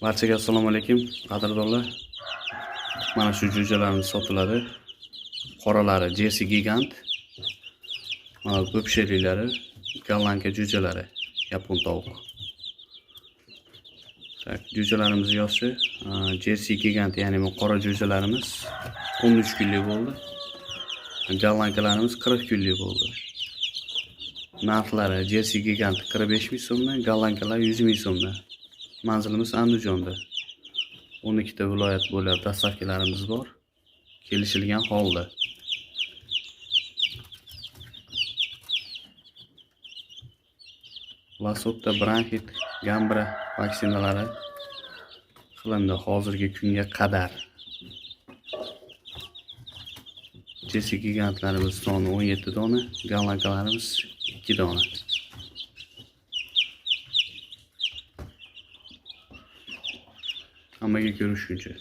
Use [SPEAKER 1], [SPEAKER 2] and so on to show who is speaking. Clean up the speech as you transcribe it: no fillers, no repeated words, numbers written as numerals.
[SPEAKER 1] Barchaga assalomu alaykum, qadrdonlar. Mana shu jo'jalarimiz sotiladi. Qoralari Jersey Gigant. Mana ko'pshiliklari Gollanka jo'jalari, yapon tovuq. Tak, jo'jalarimiz yoshi Jersey Gigant, ya'ni bu qora jo'jalarimiz 13 kunlik bo'ldi. Gollankalarimiz 40 kunlik bo'ldi. Narxlari Jersey Gigant 45 ming so'mdan, Gollankalar 100 ming so'mdan. Manzilimiz Andijonda. 12 ta viloyat bo'ylab dastavkalarimiz bor. Kelishilgan holda. Lasota, bronxit, gambra vaksinalari qilindi hozirgi kunga qadar. Jersey Gigantlarimiz soni 17 dona, Gollankalarimiz 2 dona. Hammaga ko'rishguncha.